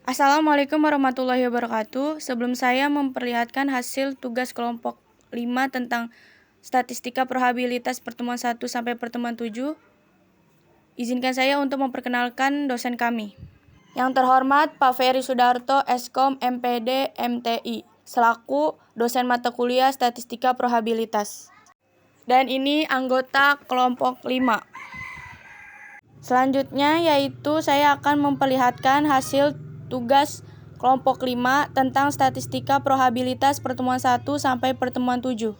Assalamualaikum warahmatullahi wabarakatuh. Sebelum saya memperlihatkan hasil tugas kelompok 5 tentang statistika probabilitas pertemuan 1 sampai pertemuan 7, izinkan saya untuk memperkenalkan dosen kami. Yang terhormat Pak Ferry Sudarto, Eskom, MPD, MTI, selaku dosen mata kuliah statistika probabilitas. Dan ini anggota kelompok 5. Selanjutnya yaitu saya akan memperlihatkan hasil tugas kelompok 5 tentang statistika probabilitas pertemuan 1 sampai pertemuan 7.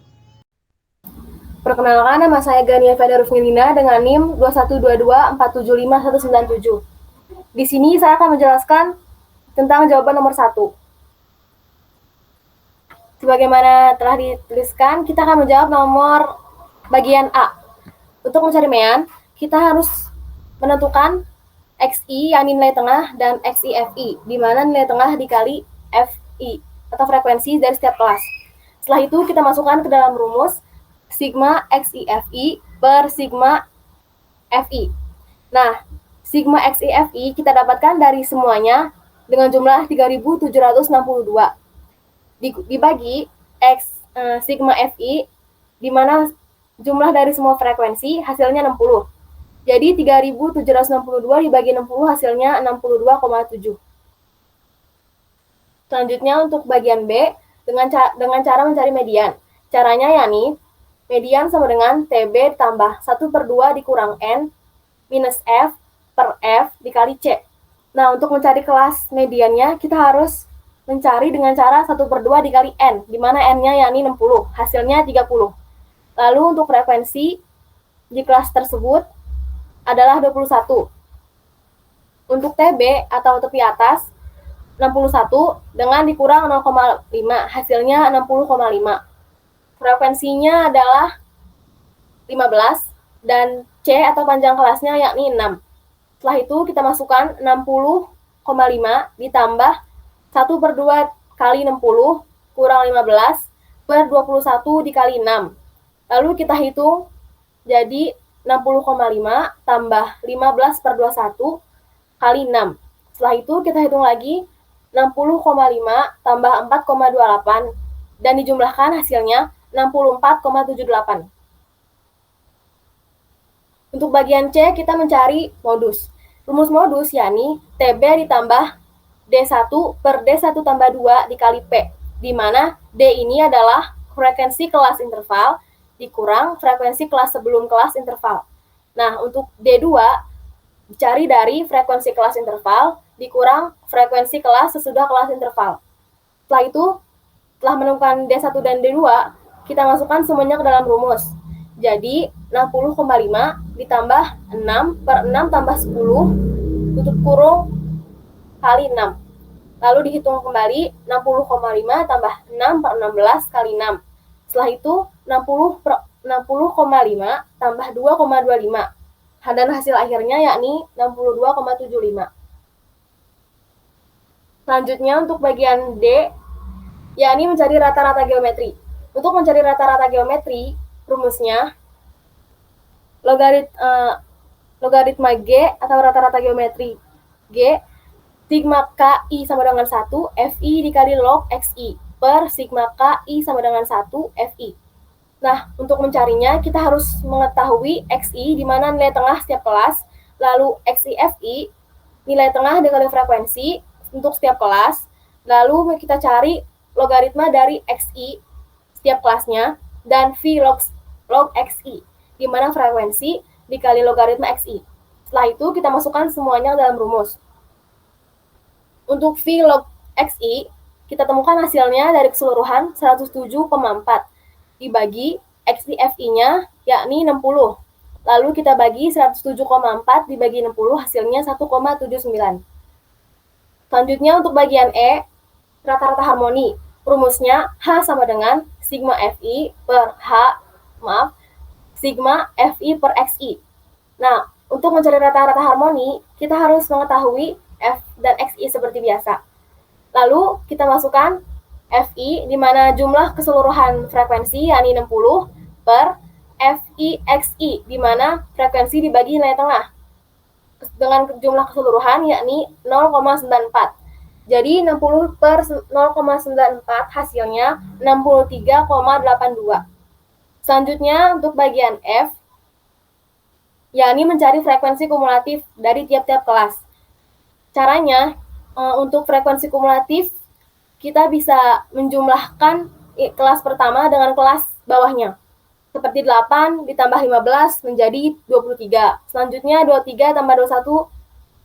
Perkenalkan, nama saya Gania Feda Rufnilina dengan NIM 21224751197. Di sini saya akan menjelaskan tentang jawaban nomor 1. Sebagaimana telah dituliskan, kita akan menjawab nomor bagian A. Untuk mencari mean, kita harus menentukan XI, yang nilai tengah, dan XI-FI, di mana nilai tengah dikali FI, atau frekuensi dari setiap kelas. Setelah itu, kita masukkan ke dalam rumus sigma XI-FI per sigma FI. Nah, sigma XI-FI kita dapatkan dari semuanya dengan jumlah 3.762. Dibagi sigma FI, di mana jumlah dari semua frekuensi hasilnya 60. Jadi 3.762 dibagi 60 hasilnya 62,7. Selanjutnya untuk bagian B, dengan cara mencari median. Caranya yakni, median sama dengan TB tambah 1/2 dikurang N minus F per F dikali C. Nah, untuk mencari kelas mediannya, kita harus mencari dengan cara 1/2 dikali N, di mana N-nya yakni 60, hasilnya 30. Lalu untuk frekuensi di kelas tersebut adalah 21. Untuk TB atau tepi atas, 61 dengan dikurang 0,5, hasilnya 60,5. Frekuensinya adalah 15 dan C atau panjang kelasnya yakni 6. Setelah itu kita masukkan 60,5 ditambah 1/2 kali 60 kurang 15 per 21 dikali 6. Lalu kita hitung jadi 60,5 tambah 15 per 21 kali 6. Setelah itu kita hitung lagi 60,5 tambah 4,28 dan dijumlahkan hasilnya 64,78. Untuk bagian C kita mencari modus. Rumus modus yakni TB ditambah D1 per D1 tambah 2 dikali P, di mana D ini adalah frekuensi kelas interval dikurang frekuensi kelas sebelum kelas interval. Nah, untuk D2 dicari dari frekuensi kelas interval dikurang frekuensi kelas sesudah kelas interval. Setelah itu, setelah menemukan D1 dan D2, kita masukkan semuanya ke dalam rumus. Jadi, 60,5 ditambah 6 per 6 tambah 10 tutup kurung kali 6. Lalu dihitung kembali 60,5 tambah 6 per 16 kali 6. Setelah itu 60,5 tambah 2,25. Dan hasil akhirnya yakni 62,75. Selanjutnya untuk bagian D, yakni mencari rata-rata geometri. Untuk mencari rata-rata geometri, rumusnya logaritma G atau rata-rata geometri G, sigma KI sama dengan 1, FI dikali log XI per sigma KI sama dengan 1, FI. Nah, untuk mencarinya kita harus mengetahui XI di mana nilai tengah setiap kelas, lalu XI FI nilai tengah dikali frekuensi untuk setiap kelas, lalu kita cari logaritma dari XI setiap kelasnya dan V log XI di mana frekuensi dikali logaritma XI. Setelah itu kita masukkan semuanya dalam rumus. Untuk V log XI kita temukan hasilnya dari keseluruhan 107,4 dibagi XI-FI-nya yakni 60. Lalu kita bagi 107,4 dibagi 60 hasilnya 1,79. Selanjutnya untuk bagian E, rata-rata harmoni. Rumusnya H sama dengan sigma FI per sigma FI per XI. Nah, untuk mencari rata-rata harmoni, kita harus mengetahui F dan XI seperti biasa. Lalu kita masukkan FI, di mana jumlah keseluruhan frekuensi yakni 60 per FI XI, di mana frekuensi dibagi nilai tengah dengan jumlah keseluruhan yakni 0,94. Jadi 60 per 0,94 hasilnya 63,82. Selanjutnya untuk bagian F, yakni mencari frekuensi kumulatif dari tiap-tiap kelas. Caranya, untuk frekuensi kumulatif, kita bisa menjumlahkan kelas pertama dengan kelas bawahnya. Seperti 8 ditambah 15 menjadi 23. Selanjutnya 23 tambah 21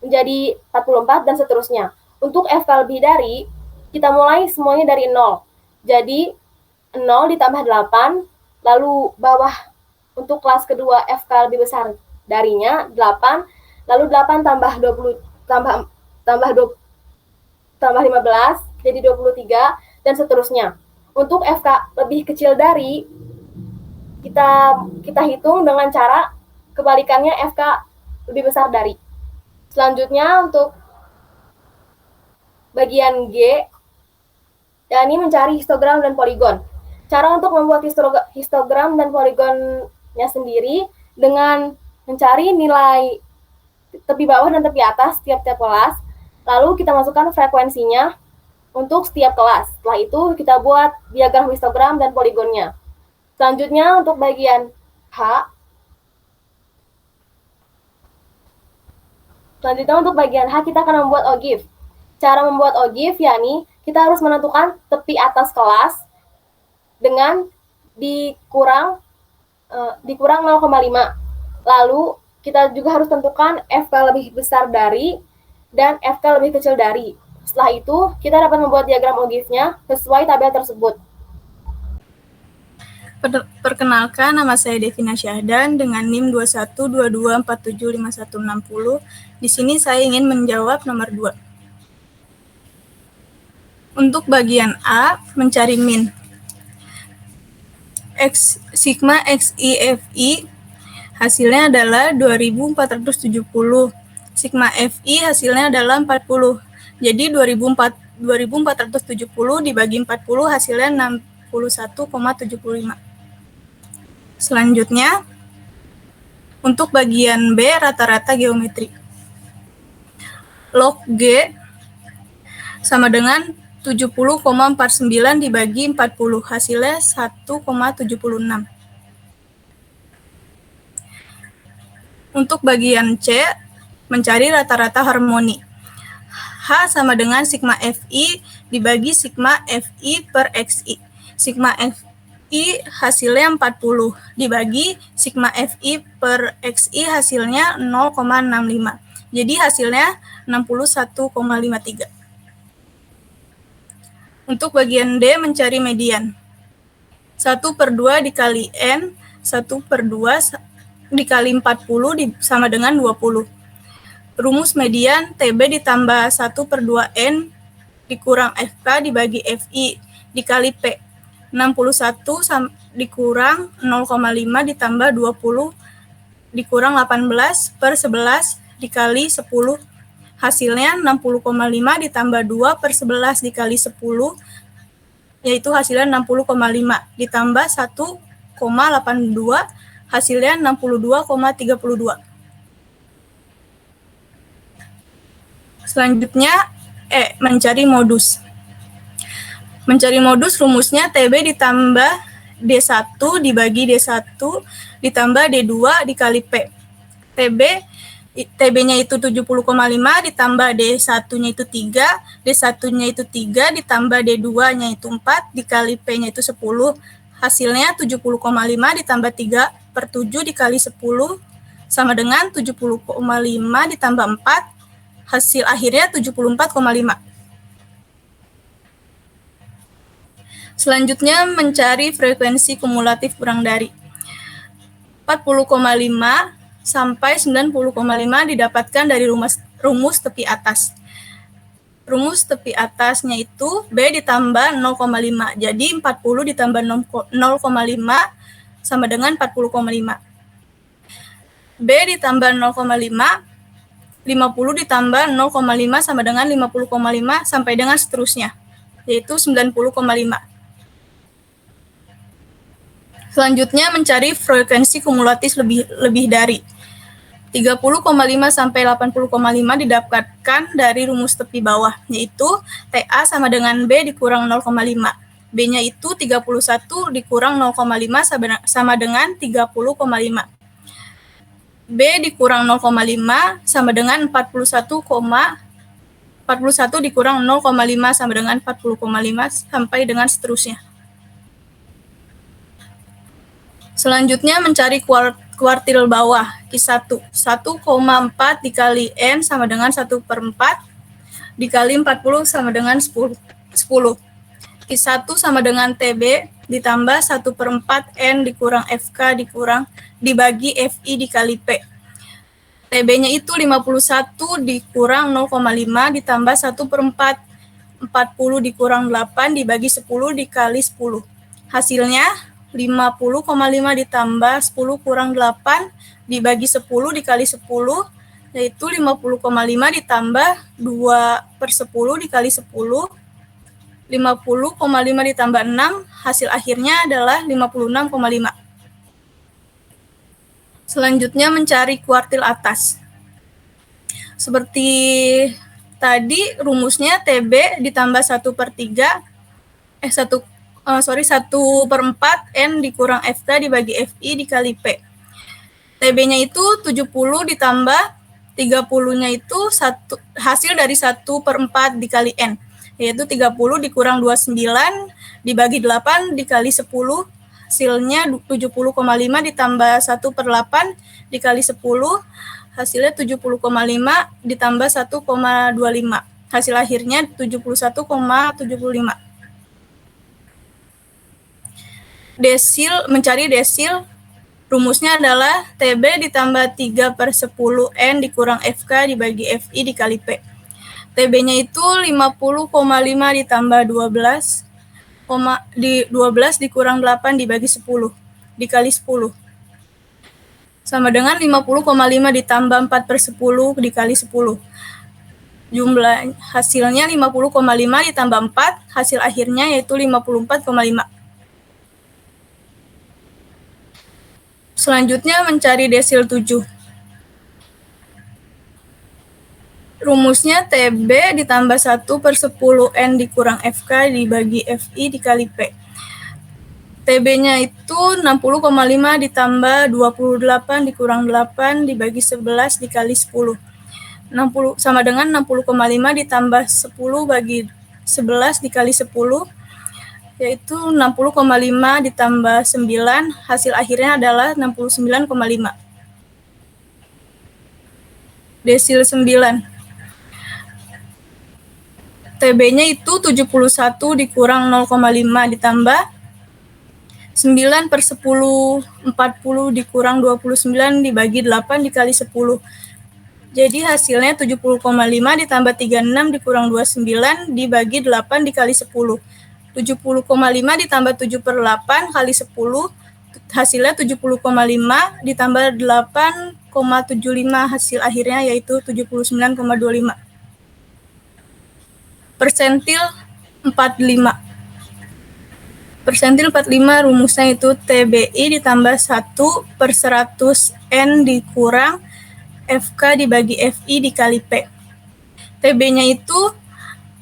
menjadi 44 dan seterusnya. Untuk FK lebih dari, kita mulai semuanya dari 0. Jadi 0 ditambah 8, lalu bawah untuk kelas kedua FK lebih besar darinya 8, lalu 8 tambah 20 tambah 15 jadi 23 dan seterusnya. Untuk FK lebih kecil dari, kita hitung dengan cara kebalikannya FK lebih besar dari. Selanjutnya untuk bagian G, yakni mencari histogram dan poligon. Cara untuk membuat histogram dan poligonnya sendiri dengan mencari nilai tepi bawah dan tepi atas tiap-tiap kelas, lalu kita masukkan frekuensinya untuk setiap kelas. Setelah itu kita buat diagram histogram dan poligonnya. Selanjutnya untuk bagian H, kita akan membuat OGIF. Cara membuat OGIF yakni kita harus menentukan tepi atas kelas dengan dikurang 0,5. Lalu kita juga harus tentukan FK lebih besar dari dan FK lebih kecil dari. Setelah itu, kita dapat membuat diagram OGIF-nya sesuai tabel tersebut. Perkenalkan, nama saya Devina Syahdan dengan NIM 2122475160. Di sini saya ingin menjawab nomor 2. Untuk bagian A, mencari min. Sigma XI hasilnya adalah 2470. Sigma FI hasilnya adalah 40. Jadi 2470 dibagi 40 hasilnya 61,75. Selanjutnya, untuk bagian B, rata-rata geometri. Log G sama dengan 70,49 dibagi 40, hasilnya 1,76. Untuk bagian C, mencari rata-rata harmoni. H sama dengan sigma FI dibagi sigma FI per XI. Sigma FI hasilnya 40 dibagi sigma FI per XI hasilnya 0,65. Jadi hasilnya 61,53. Untuk bagian D, mencari median. 1/2 dikali N, 1/2 dikali 40 sama dengan 20. Rumus median TB ditambah 1/2 N dikurang FK dibagi FI dikali P. 61 dikurang 0,5 ditambah 20 dikurang 18 per 11 dikali 10. Hasilnya 60,5 ditambah 2 per 11 dikali 10, yaitu hasilnya 60,5 ditambah 1,82, hasilnya 62,32. Selanjutnya, mencari modus. Mencari modus rumusnya TB ditambah D1 dibagi D1 ditambah D2 dikali P. TB-nya itu 70,5 ditambah D1-nya itu 3, D1-nya itu 3 ditambah D2-nya itu 4 dikali P-nya itu 10, hasilnya 70,5 ditambah 3/7 dikali 10 sama dengan 70,5 ditambah 4, hasil akhirnya 74,5. Selanjutnya mencari frekuensi kumulatif kurang dari 40,5 sampai 90,5 didapatkan dari rumus tepi atas. Rumus tepi atasnya itu B ditambah 0,5. Jadi 40 ditambah 0,5 sama dengan 40,5. B ditambah 0,5, 50 ditambah 0,5 sama dengan 50,5 sampai dengan seterusnya, yaitu 90,5. Selanjutnya mencari frekuensi kumulatif lebih dari 30,5 sampai 80,5 didapatkan dari rumus tepi bawah, yaitu TA sama dengan B dikurang 0,5. B-nya itu 31 dikurang 0,5 sama dengan 30,5. B dikurang 0,5 sama dengan 41 dikurang 0,5 sama dengan 40,5 sampai dengan seterusnya. Selanjutnya mencari kuartil bawah, Q1. 1,4 dikali N sama dengan 1/4 dikali 40 sama dengan 10. Q1 sama dengan TB ditambah 1/4 N dikurang FK dibagi FI dikali P. TB-nya itu 51 dikurang 0,5 ditambah 1/4 40 dikurang 8 dibagi 10 dikali 10. Hasilnya 50,5 ditambah 10 kurang 8 dibagi 10 dikali 10, yaitu 50,5 ditambah 2/10 dikali 10, 50,5 ditambah 6, hasil akhirnya adalah 56,5. Selanjutnya mencari kuartil atas. Seperti tadi rumusnya TB ditambah 1/4 N dikurang FK dibagi FI dikali P. TB-nya itu 70 ditambah 30-nya itu hasil dari 1/4 dikali N, yaitu 30 dikurang 29 dibagi 8 dikali 10, hasilnya 70,5 ditambah 1/8 dikali 10, hasilnya 70,5 ditambah 1,25. Hasil akhirnya 71,75. Mencari desil, rumusnya adalah TB ditambah 3/10 N dikurang FK dibagi FI dikali P. TB-nya itu 50,5 ditambah 12 dikurang 8 dibagi 10 dikali 10. Sama dengan 50,5 ditambah 4/10 dikali 10. Jumlah hasilnya 50,5 ditambah 4, hasil akhirnya yaitu 54,5. Selanjutnya mencari desil 7. Rumusnya TB ditambah 1/10 N dikurang FK dibagi FI dikali P. TB-nya itu 60,5 ditambah 28 dikurang 8 dibagi 11 dikali 10. 60 sama dengan 60,5 ditambah 10 bagi 11 dikali 10, yaitu 60,5 ditambah 9, hasil akhirnya adalah 69,5. Desil 9. TB-nya itu 71 dikurang 0,5 ditambah 9/10 40 dikurang 29 dibagi 8 dikali 10. Jadi hasilnya 70,5 ditambah 36 dikurang 29 dibagi 8 dikali 10. 70,5 ditambah 7/8 kali 10, hasilnya 70,5 ditambah 8,75, hasil akhirnya yaitu 79,25. Persentil 45. Persentil 45 rumusnya itu TBI ditambah 1/100 N dikurang FK dibagi FI dikali P. TB-nya itu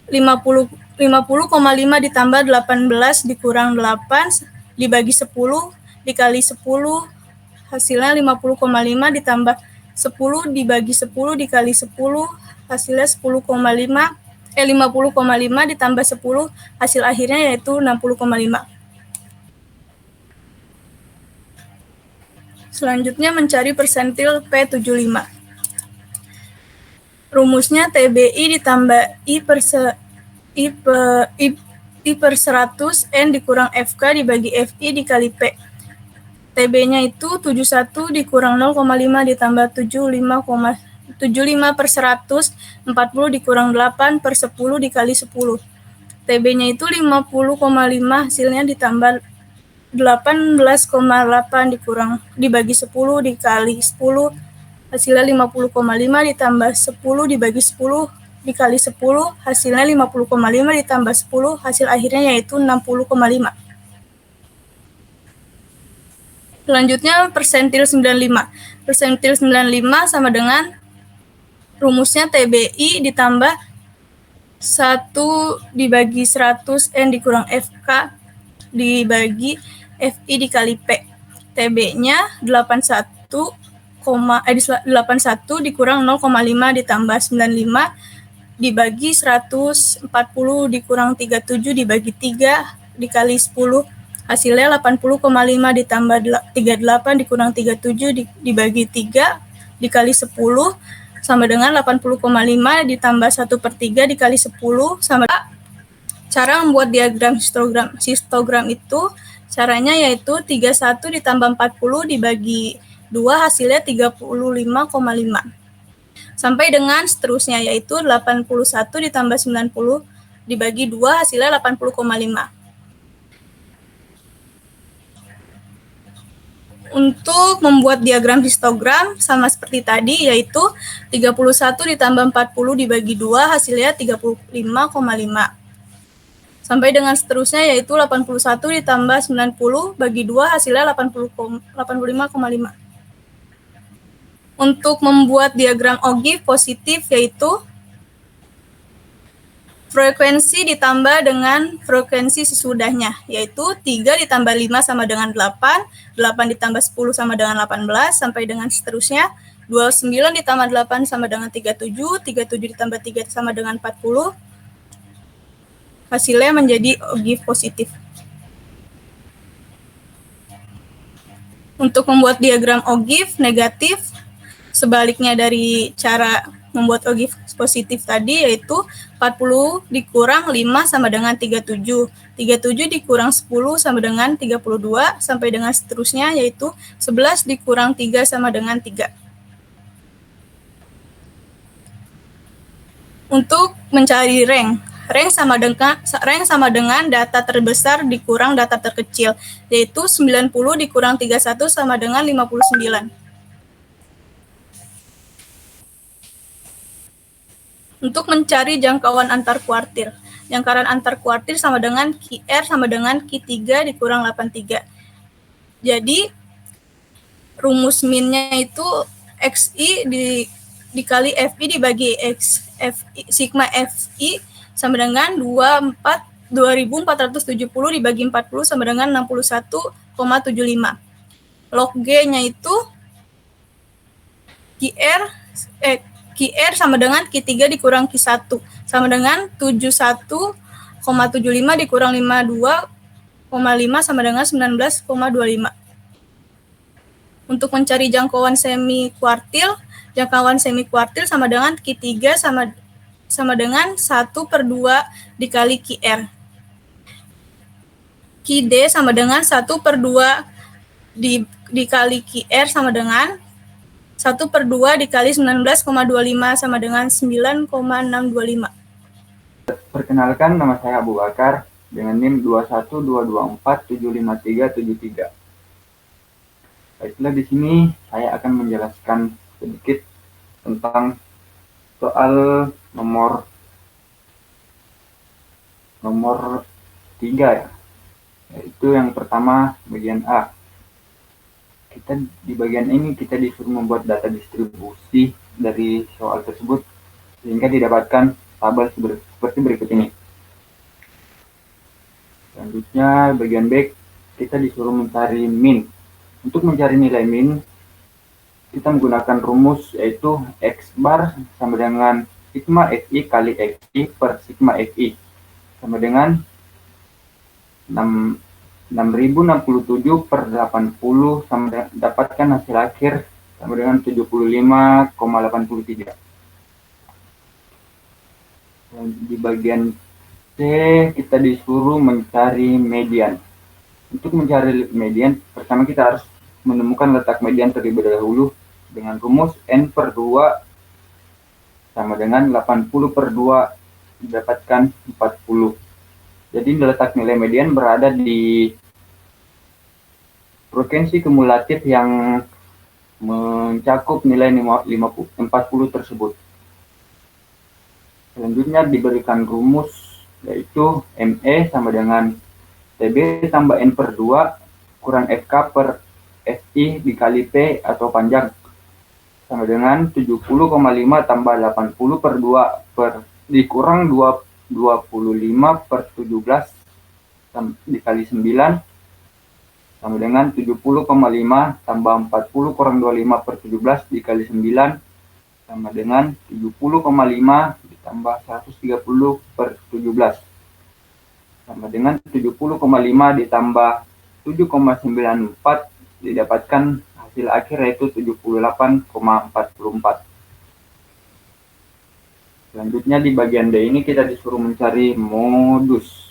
50,5 ditambah 18 dikurang 8 dibagi 10 dikali 10, hasilnya 50,5 ditambah 10 dibagi 10 dikali 10, hasilnya 50,5 ditambah 10, hasil akhirnya yaitu 60,5. Selanjutnya mencari persentil P75. Rumusnya TBI ditambah I/100 N dikurang FK dibagi FI dikali P. TB-nya itu 71 dikurang 0,5 ditambah 75/100, 40 dikurang 8/10 dikali 10. TB-nya itu 50,5, hasilnya ditambah 18,8 dibagi 10 dikali 10, hasilnya 50,5 ditambah 10 dibagi 10 dikali 10, hasilnya 50,5 ditambah 10, hasil akhirnya yaitu 60,5. Selanjutnya persentil 95. Persentil 95 sama dengan rumusnya TBI ditambah 1 dibagi 100 N dikurang FK dibagi FI dikali P. TB-nya 81 dikurang 0,5 ditambah 95 dibagi 140 dikurang 37 dibagi 3 dikali 10. Hasilnya 80,5 ditambah 38 dikurang 37 dibagi 3 dikali 10 sama dengan 80,5 ditambah 1/3 dikali 10 sama. Cara membuat diagram histogram itu caranya yaitu 31 ditambah 40 dibagi 2 hasilnya 35,5. Sampai dengan seterusnya yaitu 81 ditambah 90 dibagi 2 hasilnya 80,5. Untuk membuat diagram histogram sama seperti tadi yaitu 31 ditambah 40 dibagi 2 hasilnya 35,5. Sampai dengan seterusnya yaitu 81 ditambah 90 bagi 2 hasilnya 85,5. Untuk membuat diagram ogive positif yaitu frekuensi ditambah dengan frekuensi sesudahnya, yaitu 3 ditambah 5 sama dengan 8, 8 ditambah 10 sama dengan 18, sampai dengan seterusnya. 29 ditambah 8 sama dengan 37, 37 ditambah 3 sama dengan 40. Hasilnya menjadi ogive positif. Untuk membuat diagram ogive negatif, sebaliknya dari cara membuat ogive positif tadi yaitu 40 dikurang 5 sama dengan 37. 37 dikurang 10 sama dengan 32 sampai dengan seterusnya yaitu 11 dikurang 3 sama dengan 3. Untuk mencari rank sama dengan data terbesar dikurang data terkecil yaitu 90 dikurang 31 sama dengan 59. Untuk mencari jangkauan antar kuartil. Jangkauan antar kuartil sama dengan QR sama dengan Q3 dikurang 83. Jadi, rumus minnya itu XI dikali FI dibagi sigma FI sama dengan 2470 dibagi 40 sama dengan 61,75. Log G-nya itu QR sama dengan Q3 dikurang Q1 sama dengan 71,75 dikurang 52,5 sama dengan 19,25. Untuk mencari jangkauan semi kuartil sama dengan Q3 sama dengan 1/2 dikali QR. QD sama dengan 1/2 dikali QR sama dengan 1/2 dikali 19,25 sama dengan 9,625. Perkenalkan, nama saya Abu Bakar dengan NIM 21224753753. Baiklah, di sini saya akan menjelaskan sedikit tentang soal nomor 3 ya. Yaitu yang pertama bagian A. Di bagian ini kita disuruh membuat data distribusi dari soal tersebut sehingga didapatkan tabel seperti berikut ini. Selanjutnya bagian B kita disuruh mencari min. Untuk mencari nilai min kita menggunakan rumus yaitu X bar sama dengan sigma FI kali XI per sigma FI sama dengan 6067/80 sama dapatkan hasil akhir sama dengan 75,83. Di bagian C kita disuruh mencari median. Untuk mencari median, pertama kita harus menemukan letak median terlebih dahulu dengan rumus N/2 sama dengan 80/2 didapatkan 40. Jadi letak nilai median berada di frekuensi kumulatif yang mencakup nilai 40 tersebut. Selanjutnya diberikan rumus yaitu ME sama dengan TB tambah N/2 kurang FK per FI dikali P atau panjang sama dengan 70,5 tambah 80 per 2 dikurang 25 per 17 dikali 9 sama dengan 70,5 tambah 40 kurang 25 per 17 dikali 9 sama dengan 70,5 ditambah 130 per 17 sama dengan 70,5 ditambah 7,94 didapatkan hasil akhir yaitu 78,44. Selanjutnya di bagian D ini kita disuruh mencari modus.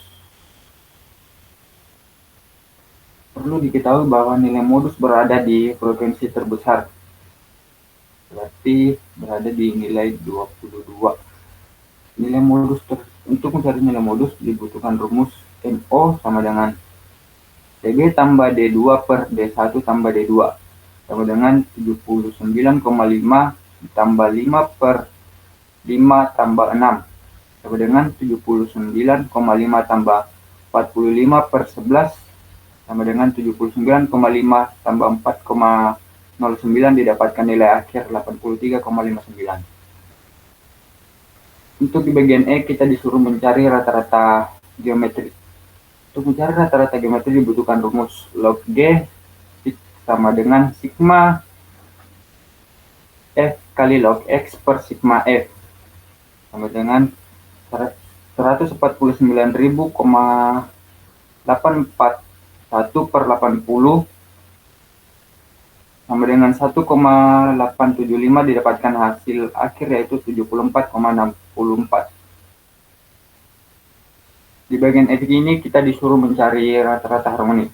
Perlu diketahui bahwa nilai modus berada di frekuensi terbesar, berarti berada di nilai 22. Nilai modus untuk mencari nilai modus dibutuhkan rumus NO sama dengan DB tambah D2 per D1 tambah D2 sama dengan 79,5 ditambah 5 per 5 tambah 6 sama dengan 79,5 tambah 45 per 11 sama dengan 79,5 tambah 4,09 didapatkan nilai akhir 83,59. Untuk di bagian E kita disuruh mencari rata-rata geometri. Untuk mencari rata-rata geometri dibutuhkan rumus log G sama dengan sigma F kali log X per sigma F sama dengan 149.841 per 80 sama dengan 1,875 didapatkan hasil akhir yaitu 74,64. Di bagian F ini kita disuruh mencari rata-rata harmonik.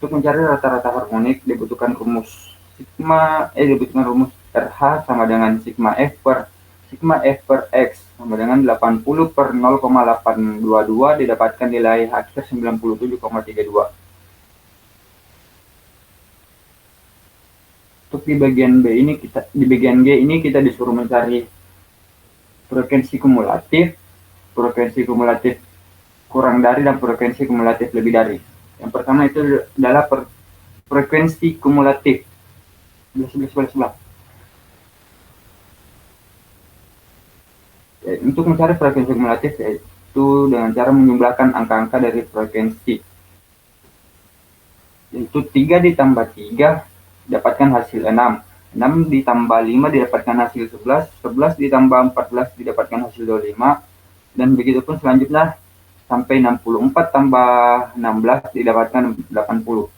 Untuk mencari rata-rata harmonik dibutuhkan rumus RH sama dengan sigma F per X sama dengan 80 per 0,822 didapatkan nilai akhir 97,32. Untuk di bagian G ini kita disuruh mencari frekuensi kumulatif kurang dari dan frekuensi kumulatif lebih dari. Yang pertama itu adalah frekuensi kumulatif. Sebelah. Untuk mencari frekuensi kumulatif yaitu dengan cara menjumlahkan angka-angka dari frekuensi. Yaitu 3 ditambah 3 dapatkan hasil 6. 6 ditambah 5 didapatkan hasil 11. 11 ditambah 14 didapatkan hasil 25. Dan begitu pun selanjutnya sampai 64 tambah 16 didapatkan 80.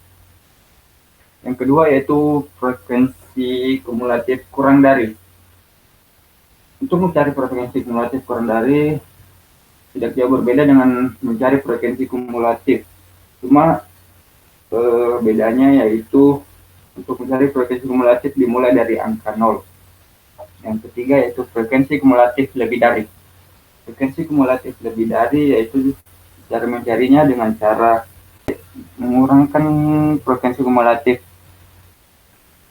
Yang kedua yaitu frekuensi kumulatif kurang dari. Untuk mencari frekuensi kumulatif kurang dari tidak jauh berbeda dengan mencari frekuensi kumulatif. Cuma bedanya yaitu untuk mencari frekuensi kumulatif dimulai dari angka 0. Yang ketiga yaitu frekuensi kumulatif lebih dari. Frekuensi kumulatif lebih dari yaitu cara mencarinya dengan cara mengurangkan frekuensi kumulatif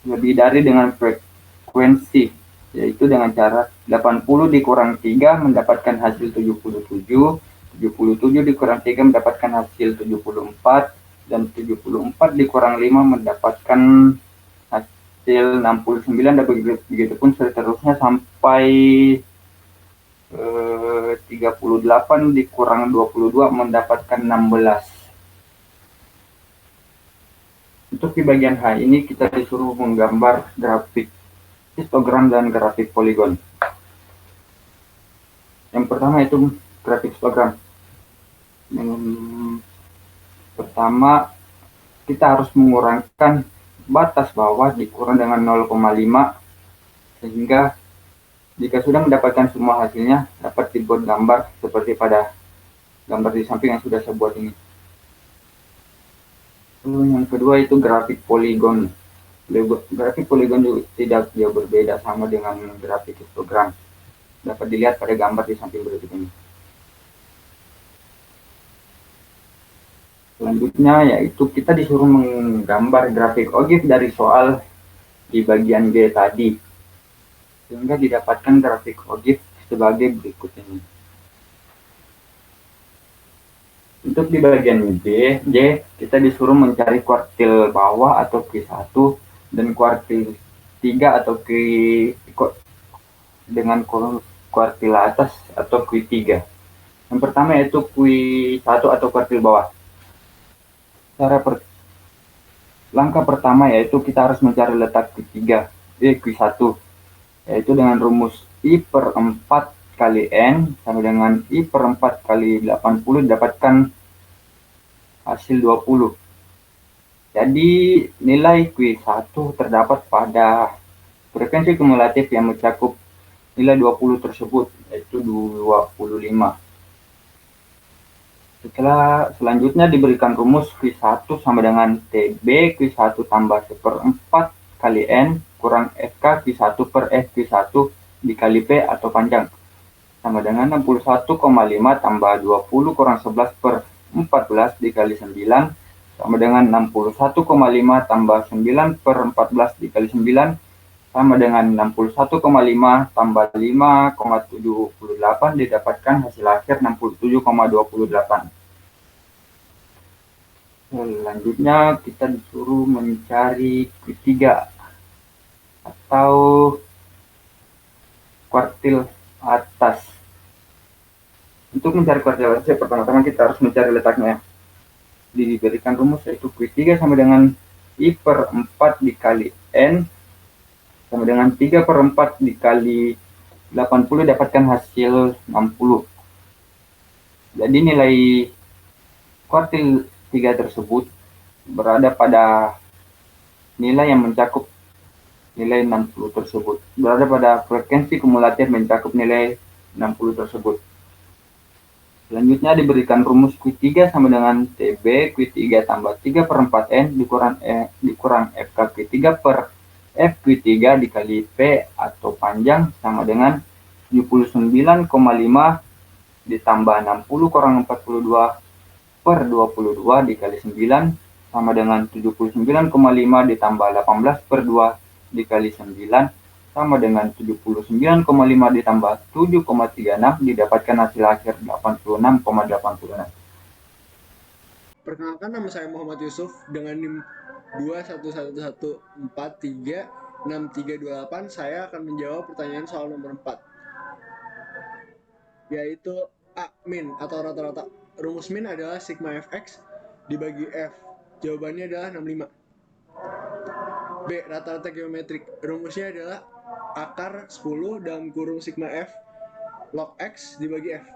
lebih dari dengan frekuensi, yaitu dengan cara 80 dikurang 3 mendapatkan hasil 77, 77 dikurang 3 mendapatkan hasil 74, dan 74 dikurang 5 mendapatkan hasil 69, dan begitu pun seterusnya sampai 38 dikurang 22 mendapatkan 16. Untuk di bagian H ini kita disuruh menggambar grafik histogram dan grafik poligon. Yang pertama itu grafik histogram. Pertama, kita harus mengurangkan batas bawah dikurang dengan 0,5 sehingga jika sudah mendapatkan semua hasilnya dapat dibuat gambar seperti pada gambar di samping yang sudah saya buat ini. Yang kedua itu grafik poligon. Grafik poligon juga tidak jauh berbeda sama dengan grafik histogram. Dapat dilihat pada gambar di samping berikut ini. Selanjutnya yaitu kita disuruh menggambar grafik objek dari soal di bagian G tadi, sehingga didapatkan grafik objek sebagai berikut ini. Untuk di bagian J, kita disuruh mencari kuartil bawah atau Q1 dan kuartil 3 atau dengan kuartil atas atau Q3. Yang pertama yaitu Q1 atau kuartil bawah. Langkah pertama yaitu kita harus mencari letak Q1, yaitu dengan rumus I per 4 kali N sama dengan I per 4 kali 80 didapatkan hasil 20. Jadi nilai Q1 terdapat pada frekuensi kumulatif yang mencakup nilai 20 tersebut, yaitu 25. Selanjutnya diberikan rumus Q1 sama dengan TB Q1 tambah 1/4 kali N kurang FK Q1 per F Q1 dikali P atau panjang sama dengan 61,5 tambah 20 kurang 11 per 14 dikali 9 sama dengan 61,5 tambah 9 per 14 dikali 9 sama dengan 61,5 tambah 5,78 didapatkan hasil akhir 67,28. Selanjutnya kita disuruh mencari Q3 atau kuartil atas. Untuk mencari kuartil atas, pertama-tama kita harus mencari letaknya. Diberikan rumus yaitu Q3 sama dengan I per 4 dikali N sama dengan 3 per 4 dikali 80 dapatkan hasil 60. Jadi nilai kuartil 3 tersebut berada pada nilai yang mencakup nilai 60 tersebut. Berada pada frekuensi kumulatif mencakup nilai 60 tersebut. Selanjutnya diberikan rumus Q3 sama dengan TB Q3 tambah 3 per 4 N dikurang FK Q3 per F Q3 dikali P atau panjang sama dengan 79,5 ditambah 60 kurang 42 per 22 dikali 9 sama dengan 79,5 ditambah 18 per 2 dikali 9 sama dengan 79,5 ditambah 7,36 didapatkan hasil akhir 86,86. Perkenalkan, nama saya Muhammad Yusuf dengan NIM 21114363328. Saya akan menjawab pertanyaan soal nomor 4, yaitu A, min atau rata-rata. Rumus min adalah sigma fx dibagi f. Jawabannya adalah 65. B, rata-rata geometrik. Rumusnya adalah akar 10 dalam kurung sigma f log x dibagi f.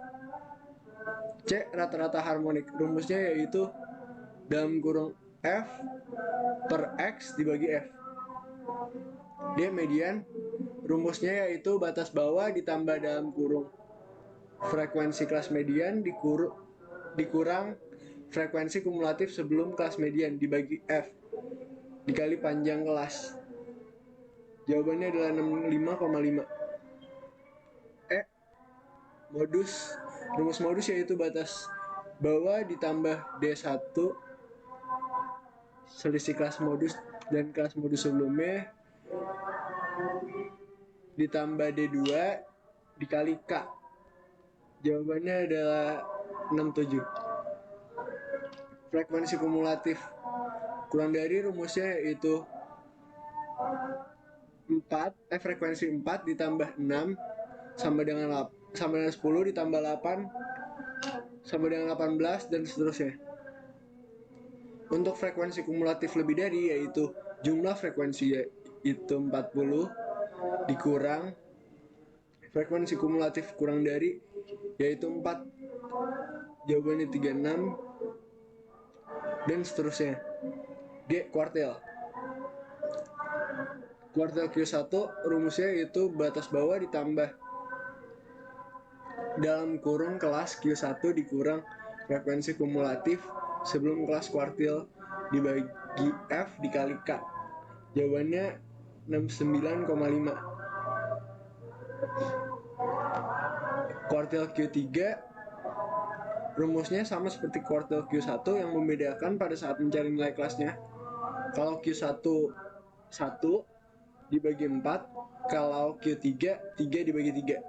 C, rata-rata harmonik. Rumusnya yaitu dalam kurung f per x dibagi f. D, median. Rumusnya yaitu batas bawah ditambah dalam kurung frekuensi kelas median dikurang frekuensi kumulatif sebelum kelas median dibagi f dikali panjang kelas. Jawabannya adalah 65,5. E, modus. Rumus modus yaitu batas bawah ditambah D1 selisih kelas modus dan kelas modus sebelumnya ditambah D2 dikali K. Jawabannya adalah 67. Frekuensi kumulatif kurang dari rumusnya yaitu frekuensi 4 ditambah 6 sama dengan 10 ditambah 8 sama dengan 18 dan seterusnya. Untuk frekuensi kumulatif lebih dari yaitu jumlah frekuensi yaitu 40 dikurang frekuensi kumulatif kurang dari yaitu 4. Jawabannya 36 dan seterusnya. G, kuartil. Kuartil Q1 rumusnya yaitu batas bawah ditambah dalam kurung kelas Q1 dikurang frekuensi kumulatif sebelum kelas kuartil dibagi F dikali K. Jawabannya 69,5. Kuartil Q3 rumusnya sama seperti kuartil Q1 yang membedakan pada saat mencari nilai kelasnya. Kalau Q1 1 dibagi 4, kalau Q3 3 dibagi 3.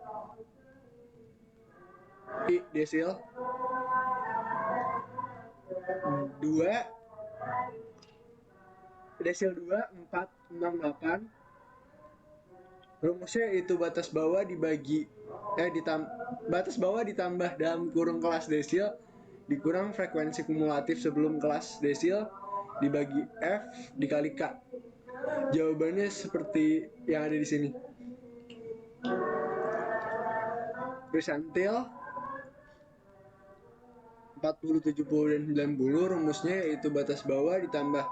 I, desil. 2 desil 2 4 6 8. Rumusnya itu batas bawah dibagi batas bawah ditambah dalam kurung kelas desil dikurang frekuensi kumulatif sebelum kelas desil dibagi F dikali K. Jawabannya seperti yang ada di sini. Presentil 40, 70, dan 90 rumusnya yaitu batas bawah ditambah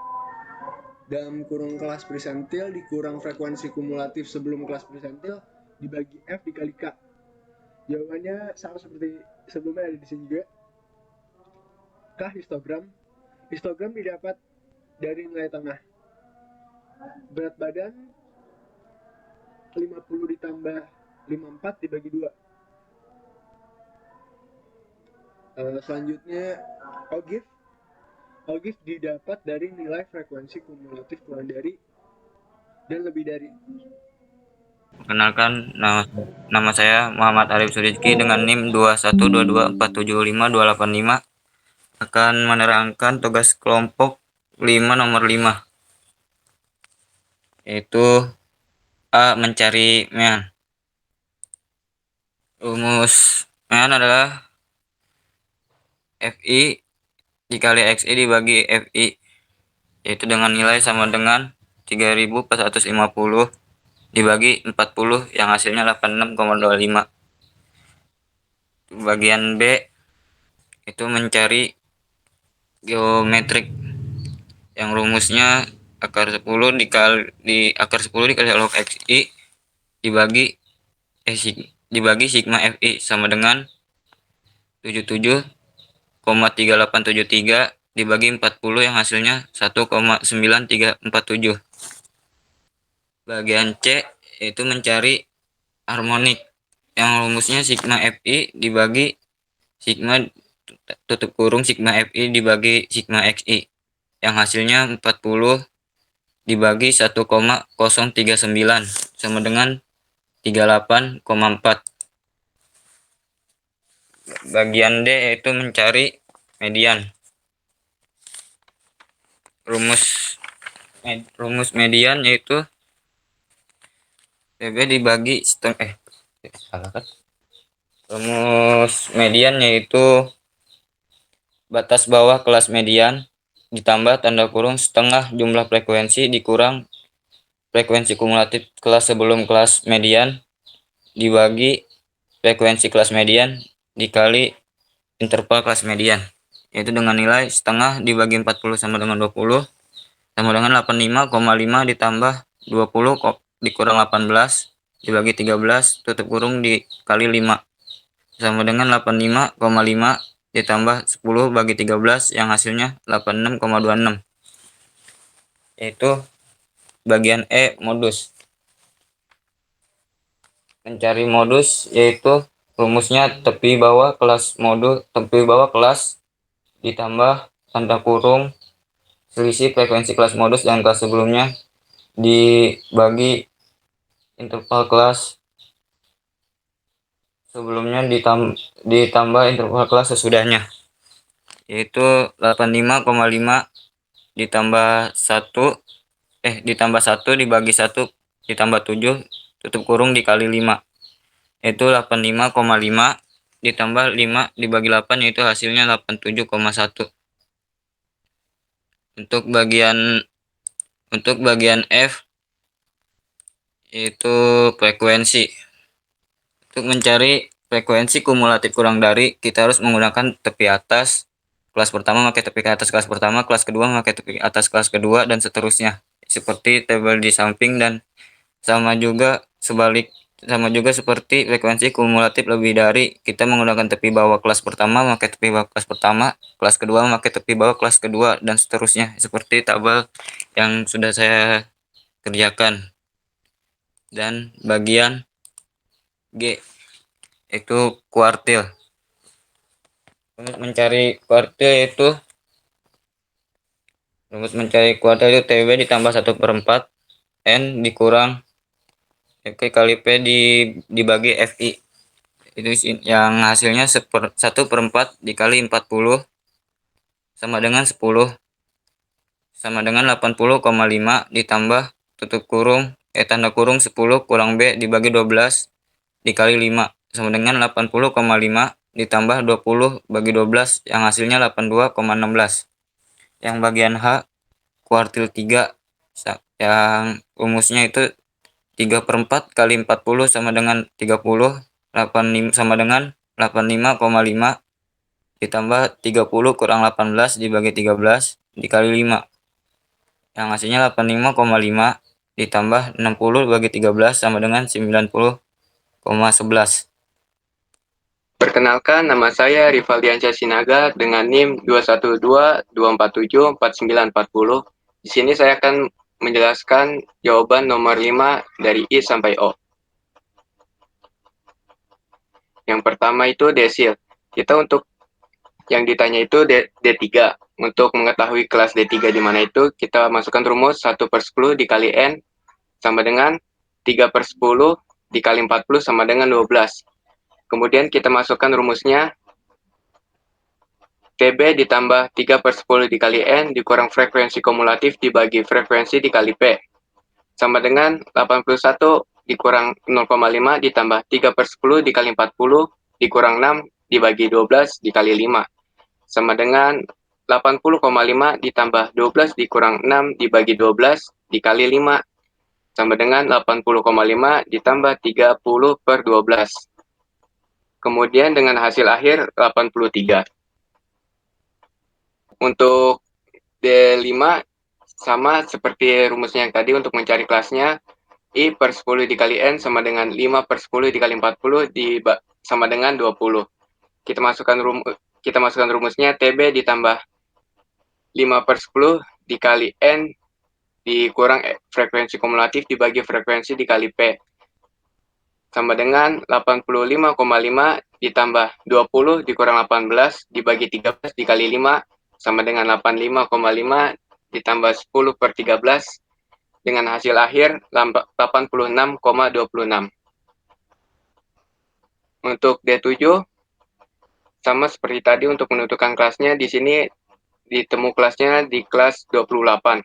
dalam kurung kelas presentil dikurang frekuensi kumulatif sebelum kelas presentil dibagi F dikali K. Jawabannya sama seperti sebelumnya ada di sini juga. K histogram. Histogram didapat dari nilai tengah. Berat badan 50 ditambah 54 dibagi 2. Selanjutnya OGIF. OGIF didapat dari nilai frekuensi kumulatif kurang dari dan lebih dari. Perkenalkan, nama saya Muhammad Arif Surizki dengan NIM 21224752885 akan menerangkan tugas kelompok 5 nomor 5, yaitu A. Mencari mean. Rumus mean adalah FI dikali XI dibagi FI, yaitu dengan nilai sama dengan 3450 dibagi 40 yang hasilnya 86,25. Bagian B itu mencari geometrik yang rumusnya akar 10 dikali log XI dibagi sigma FI sama dengan 77,3873 dibagi 40 yang hasilnya 1,9347. Bagian C itu mencari harmonik yang rumusnya sigma FI dibagi sigma tutup kurung sigma FI dibagi sigma XI yang hasilnya 40 dibagi 1,039 sama dengan 38,4. Bagian D yaitu mencari median. Rumus median yaitu PB dibagi rumus median yaitu batas bawah kelas median ditambah tanda kurung setengah jumlah frekuensi dikurang frekuensi kumulatif kelas sebelum kelas median dibagi frekuensi kelas median dikali interval kelas median, yaitu dengan nilai setengah dibagi 40 sama dengan 20 sama dengan 85,5 ditambah 20 dikurang 18 dibagi 13 tutup kurung dikali 5 sama dengan 85,5 ditambah 10 bagi 13 yang hasilnya 86,26, yaitu bagian E modus. Mencari modus yaitu rumusnya tepi bawah kelas ditambah tanda kurung selisih frekuensi kelas modus dan kelas sebelumnya dibagi interval kelas sebelumnya ditambah interval kelas sesudahnya, yaitu 85,5 ditambah 1 dibagi 1 ditambah 7 tutup kurung dikali 5, yaitu 85,5 ditambah 5 dibagi 8 yaitu hasilnya 87,1. Untuk bagian F yaitu frekuensi. Untuk mencari frekuensi kumulatif kurang dari, kita harus menggunakan tepi atas. Kelas pertama pakai tepi atas kelas pertama, kelas kedua pakai tepi atas kelas kedua, dan seterusnya. Seperti tabel di samping, dan sama juga seperti frekuensi kumulatif lebih dari, kita menggunakan tepi bawah kelas pertama pakai tepi bawah kelas pertama, kelas kedua pakai tepi bawah kelas kedua, dan seterusnya seperti tabel yang sudah saya kerjakan. Dan bagian G itu kuartil. Rumus mencari kuartil itu TB ditambah 1/4 N dikurang FK kali P dibagi FI, itu yang hasilnya 1/4 dikali 40 sama dengan 10 sama dengan 80,5 ditambah tutup kurung tanda kurung 10 kurang B dibagi 12 dikali 5 sama dengan 80,5 ditambah 20 bagi 12 yang hasilnya 82,16. Yang bagian H kuartil 3 yang rumusnya itu 3/4 kali 40 sama dengan 30, 85 sama dengan 85,5 ditambah 30 kurang 18 dibagi 13 dikali 5 yang hasilnya 85,5 ditambah 60 bagi 13 sama dengan 90,11. Perkenalkan, nama saya Rivaldiansyah Sinaga dengan NIM 21224749490. Di sini saya akan menjelaskan jawaban nomor 5 dari I sampai O. Yang pertama itu desil. Kita untuk yang ditanya itu D3. Untuk mengetahui kelas D3 di mana itu, kita masukkan rumus 1/10 dikali N sama dengan 3/10 dikali 40 sama dengan 12. Kemudian kita masukkan rumusnya TB ditambah 3/10 dikali N dikurang frekuensi kumulatif dibagi frekuensi dikali P. Sama dengan 81 dikurang 0,5 ditambah 3/10 dikali 40 dikurang 6 dibagi 12 dikali 5. Sama dengan 80,5 ditambah 12 dikurang 6 dibagi 12 dikali 5. Sama dengan 80,5 ditambah 30/12. Kemudian dengan hasil akhir 83. Untuk D5 sama seperti rumusnya yang tadi untuk mencari kelasnya, I/10 dikali N sama dengan 5/10 dikali 40 sama dengan 20. Kita masukkan rumusnya TB ditambah 5/10 dikali N dikurang frekuensi kumulatif dibagi frekuensi dikali P. Sama dengan 85,5 ditambah 20 dikurang 18 dibagi 13 dikali 5 sama dengan 85,5 ditambah 10/13 dengan hasil akhir 86,26. Untuk D7 sama seperti tadi untuk menentukan kelasnya, di sini ditemu kelasnya di kelas 28.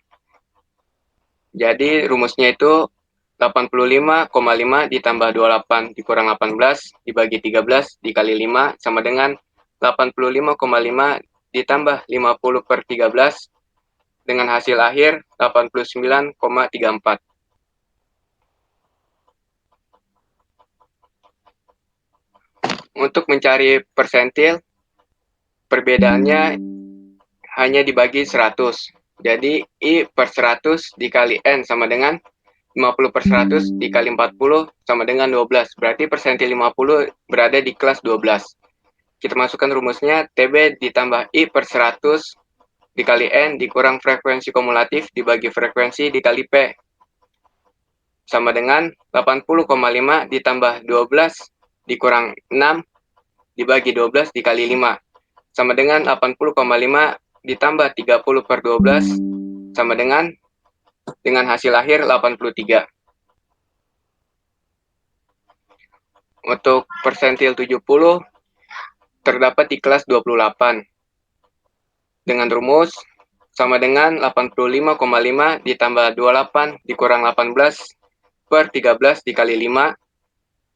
Jadi rumusnya itu 85,5 ditambah 28 dikurang 18 dibagi 13 dikali 5 sama dengan 85,5 ditambah 50/13 dengan hasil akhir 89,34. Untuk mencari persentil, perbedaannya hanya dibagi 100. Jadi I/100 dikali N sama dengan 50/100 dikali 40 sama dengan 12. Berarti persentil 50 berada di kelas 12. Kita masukkan rumusnya TB ditambah I/100 dikali N dikurang frekuensi kumulatif dibagi frekuensi dikali P. Sama dengan 80,5 ditambah 12 dikurang 6 dibagi 12 dikali 5. Sama dengan 80,5 ditambah 30/12 sama dengan hasil akhir 83. Untuk persentil 70 terdapat di kelas 28. Dengan rumus sama dengan 85,5 ditambah 28 dikurang 18/13 dikali 5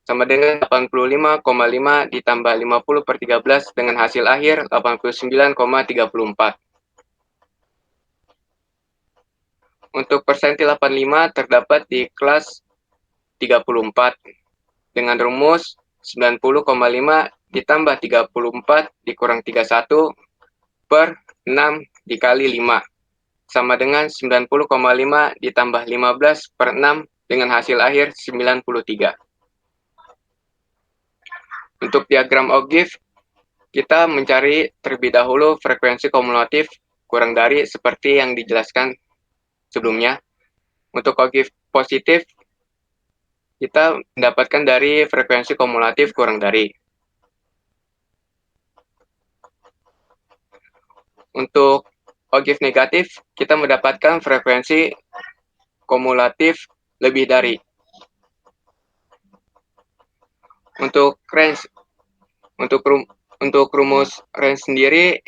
sama dengan 85,5 ditambah 50/13 dengan hasil akhir 89,34. Untuk persentil 85 terdapat di kelas 34 dengan rumus 90,5 ditambah 34 dikurang 31/6 dikali 5 sama dengan 90,5 ditambah 15/6 dengan hasil akhir 93. Untuk diagram Ogive, kita mencari terlebih dahulu frekuensi kumulatif kurang dari seperti yang dijelaskan sebelumnya. Untuk Ogive positif, kita mendapatkan dari frekuensi kumulatif kurang dari. Untuk Ogive negatif, kita mendapatkan frekuensi kumulatif lebih dari. Untuk range, untuk rumus range sendiri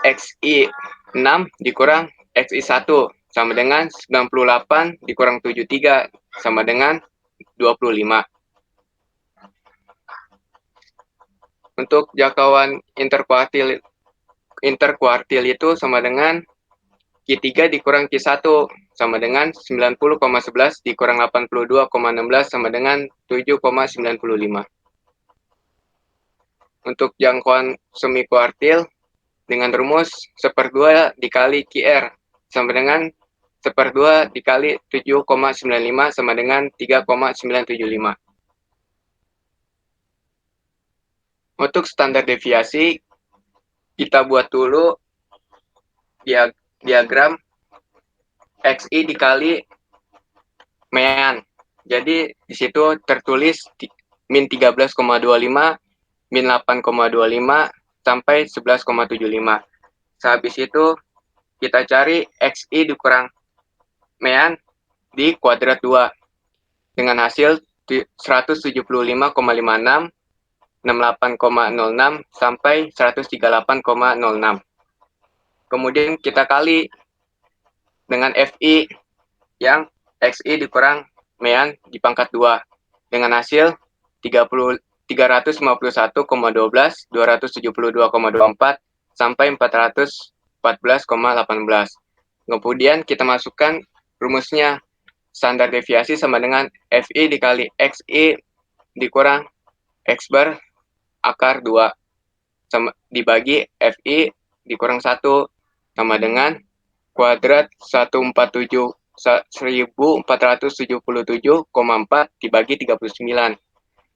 XI 6 dikurang XI 1 sama dengan 98 dikurang 73 sama dengan 25. Untuk jangkauan interkuartil itu sama dengan Q3 dikurang Q1 sama dengan 90,11 dikurang 82,16 sama dengan 7,95. Untuk jangkauan semikuartil dengan rumus 1/2 dikali QR sama dengan 1/2 dikali 7,95 sama dengan 3,975. Untuk standar deviasi, kita buat dulu diagram XI dikali mean. Jadi di situ tertulis min 13,25, min 8,25, sampai 11,75. Sehabis itu kita cari XI dikurang mean di kuadrat 2 dengan hasil 175,56, 68,06 sampai 138,06. Kemudian kita kali dengan FI yang XI dikurang mean di pangkat 2 dengan hasil 351,12, 272,24 sampai 414,18. Kemudian kita masukkan rumusnya. Standar deviasi sama dengan FI dikali XI dikurang X bar akar 2 sama dibagi FI dikurang 1 sama dengan kuadrat 1477,4 dibagi 39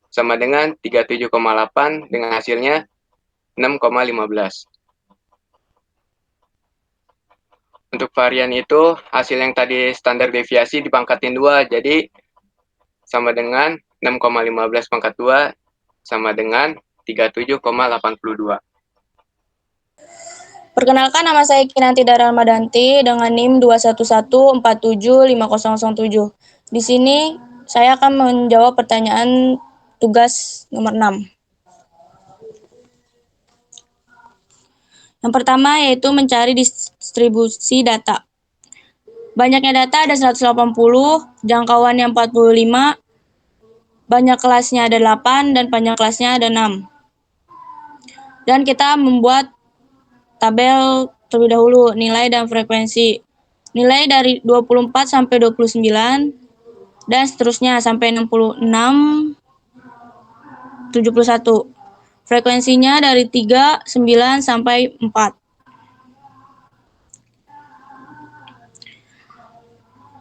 sama dengan 37,8 dengan hasilnya 6,15. Untuk varian itu hasil yang tadi standar deviasi dipangkatin 2 jadi sama dengan 6,15 pangkat 2 sama dengan 37,82. Perkenalkan, nama saya Kinanti Dara Almadanti dengan NIM 211475007. Di sini saya akan menjawab pertanyaan tugas nomor 6. Yang pertama yaitu mencari distribusi data. Banyaknya data ada 180, jangkauannya 45, banyak kelasnya ada 8, dan panjang kelasnya ada 6. Dan kita membuat tabel terlebih dahulu, nilai dan frekuensi. Nilai dari 24 sampai 29, dan seterusnya sampai 66, 71. Frekuensinya dari 3, 9, sampai 4.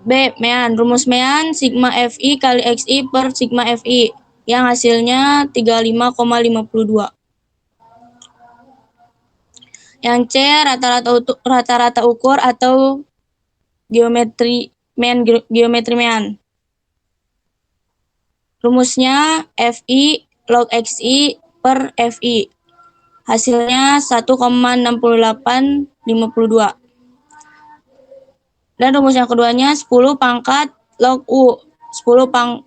B. Mean. Rumus mean sigma FI kali XI per sigma FI, yang hasilnya 35,52. Yang C. Rata-rata ukur atau geometri mean. Rumusnya FI log XI per FI. Hasilnya 1,6852. Dan rumus yang keduanya 10 pangkat log U.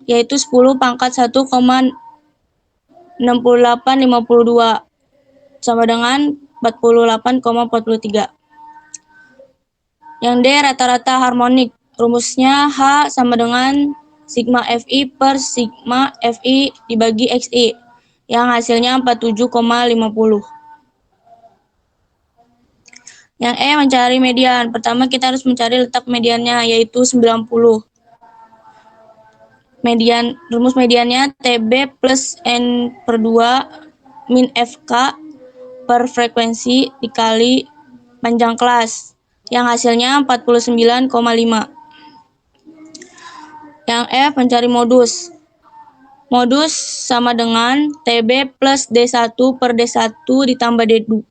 Yaitu 10 pangkat 1,6852 sama dengan 48,43. Yang D. Rata-rata harmonik. Rumusnya H sama dengan sigma FI per sigma FI dibagi XI, yang hasilnya 47,50. Yang E. Mencari median. Pertama kita harus mencari letak mediannya, yaitu 90. Rumus mediannya TB plus N per 2 min FK per frekuensi dikali panjang kelas, yang hasilnya 49,5. Yang F. Mencari modus. Modus sama dengan TB plus D1 per D1 ditambah D2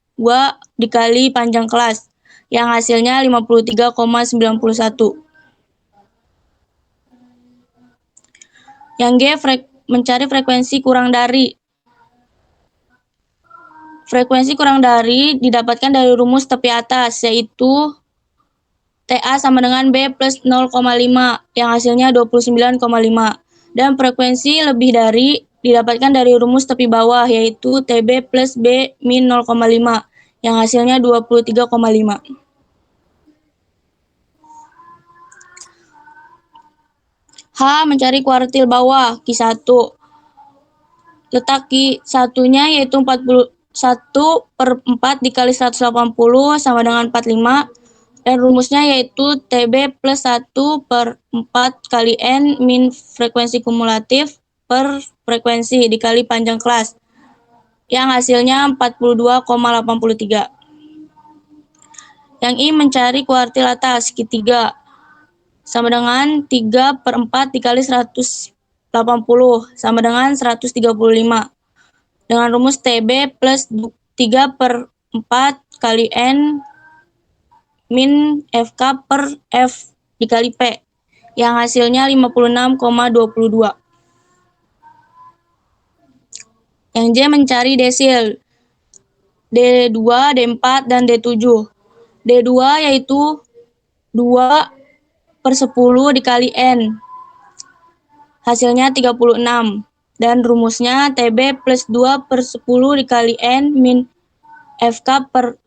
dikali panjang kelas, yang hasilnya 53,91. Yang G. Mencari frekuensi kurang dari. Frekuensi kurang dari didapatkan dari rumus tepi atas, yaitu TA sama dengan B plus 0,5, yang hasilnya 29,5. Dan frekuensi lebih dari didapatkan dari rumus tepi bawah, yaitu TB plus B min 0,5, yang hasilnya 23,5. H. Mencari kuartil bawah Q1. Letak Q1-nya yaitu 41/4 dikali 180 sama dengan 45. Dan rumusnya yaitu TB plus 1/4 kali N min frekuensi kumulatif per frekuensi dikali panjang kelas. Yang hasilnya 42,83. Yang I mencari kuartil atas Q3 sama dengan 3/4 dikali 180 sama dengan 135. Dengan rumus TB plus 3/4 kali N min FK per F dikali P. Yang hasilnya 56,22. Yang J mencari desil D2, D4, dan D7. D2 yaitu 2/10 dikali N. Hasilnya 36. Dan rumusnya TB plus 2/10 dikali N min FK per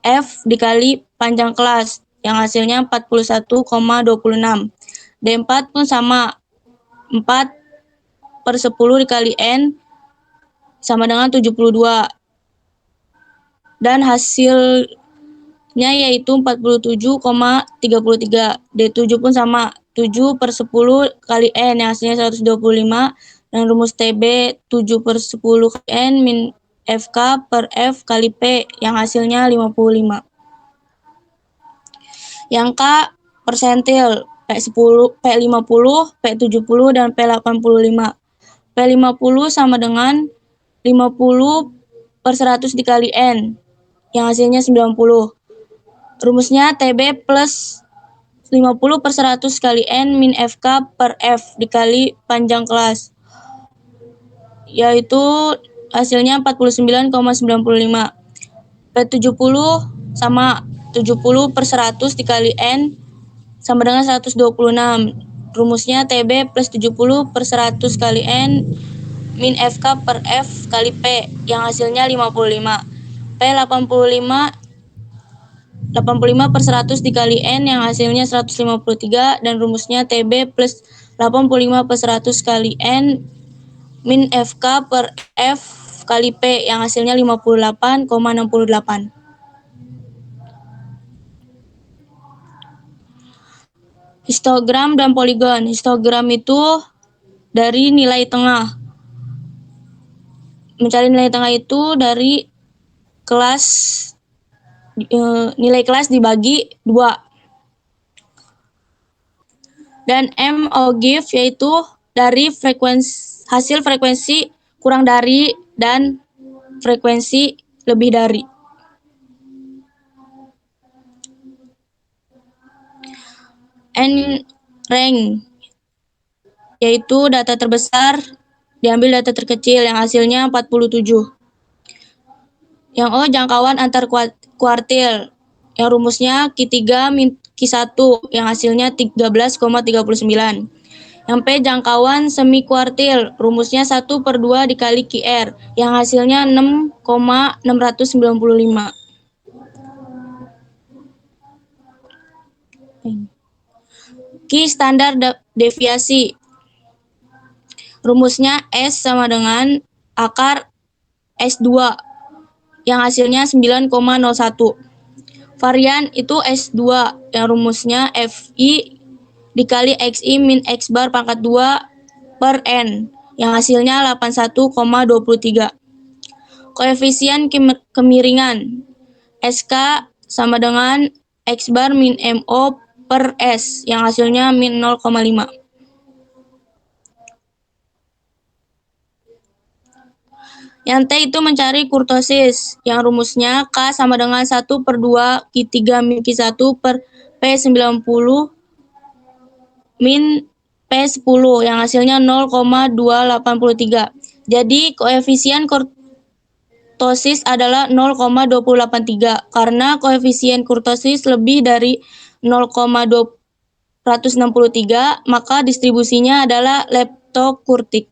F dikali panjang kelas. Yang hasilnya 41,26. D4 pun sama. 4/10 dikali N sama dengan 72. Dan hasilnya yaitu 47,33. D7 pun sama. 7/10 kali N yang hasilnya 125. Dan rumus TB 7/10 kali N min FK per F kali P yang hasilnya 55. Yang K persentil P10, P50, P70, dan P85. P50 sama dengan 50/100 dikali N yang hasilnya 90. Rumusnya TB plus 50/100 kali N min FK per F dikali panjang kelas, yaitu hasilnya 49,95. P70 sama 70/100 dikali N sama dengan 126. Rumusnya TB plus 70/100 kali N min FK per F kali P yang hasilnya 55. P85/100 dikali N yang hasilnya 153. Dan rumusnya TB plus 85/100 kali N min FK per F kali P yang hasilnya 58,68. Histogram dan poligon. Histogram itu dari nilai tengah. Mencari nilai tengah itu dari kelas nilai kelas dibagi 2. Dan MOGIF yaitu dari hasil frekuensi kurang dari dan frekuensi lebih dari. N-rank yaitu data terbesar diambil data terkecil yang hasilnya 47. Yang O jangkauan antar kuartil yang rumusnya Q3 min Q1 yang hasilnya 13,39. Yang P jangkauan semi kuartil rumusnya 1/2 dikali QR yang hasilnya 6,695. Q standar deviasi rumusnya S sama dengan akar S2 yang hasilnya 9,01. Varian itu S2 yang rumusnya FI dikali XI min X bar pangkat 2 per N yang hasilnya 81,23. Koefisien kemiringan SK sama dengan X bar min MO per S yang hasilnya min 0,5. Yang T itu mencari kurtosis yang rumusnya K sama dengan 1/2 Q3 min Q1 per P90 min P10 yang hasilnya 0,283. Jadi koefisien kurtosis adalah 0,283 karena koefisien kurtosis lebih dari 0,263 maka distribusinya adalah leptokurtik.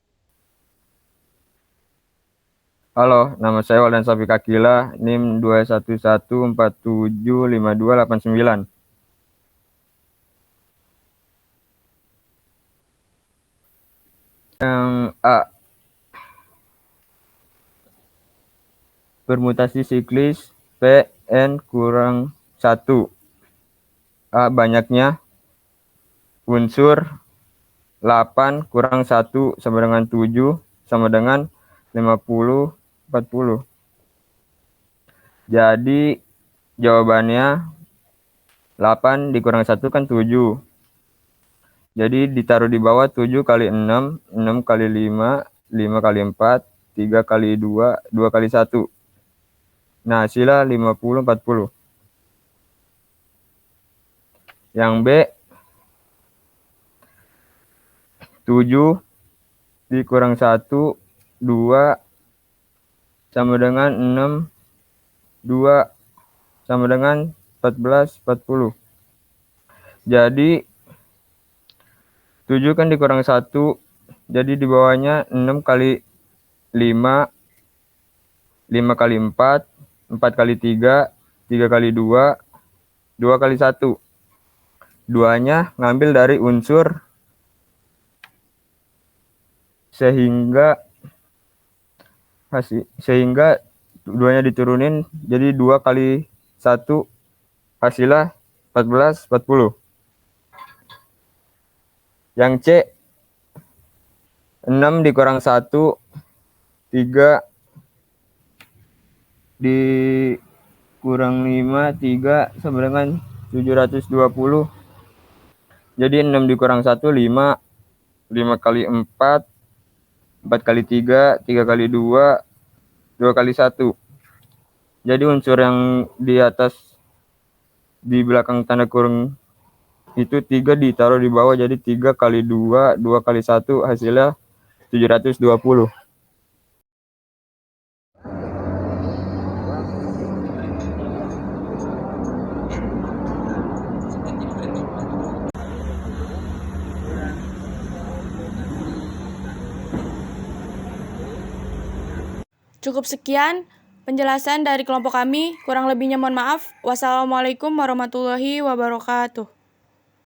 Halo, nama saya Waldan Safik Akila, NIM 211475289. Yang A. Permutasi siklis Pn kurang 1. A. Banyaknya unsur 8 kurang 1 sama dengan 7 sama dengan 50, 40. Jadi jawabannya 8 dikurang 1 kan 7. Jadi ditaruh di bawah 7 kali 6, 6 kali 5, 5 kali 4, 3 kali 2, 2 kali 1. Nah, hasilnya 50, 40. Yang B, 7 dikurang 1, 2 sama dengan 6, 2 sama dengan 14, 40. Jadi 7 kan dikurang 1, jadi di bawahnya 6 kali 5, 5 kali 4, 4 kali 3, 3 kali 2, 2 kali 1. Duanya ngambil dari unsur sehingga duanya diturunin, jadi 2 kali 1 hasilnya 14, 40. Yang C, 6 dikurang 1, 3 dikurang 5, 3 sama dengan 720. Jadi 6 dikurang 1, 5, 5 kali 4, 4 kali 3, 3 kali 2, 2 kali 1. Jadi unsur yang di atas, di belakang tanda kurung itu 3 ditaruh di bawah, jadi 3 kali 2, 2 kali 1 hasilnya 720. Cukup sekian penjelasan dari kelompok kami. Kurang lebihnya mohon maaf. Wassalamualaikum warahmatullahi wabarakatuh.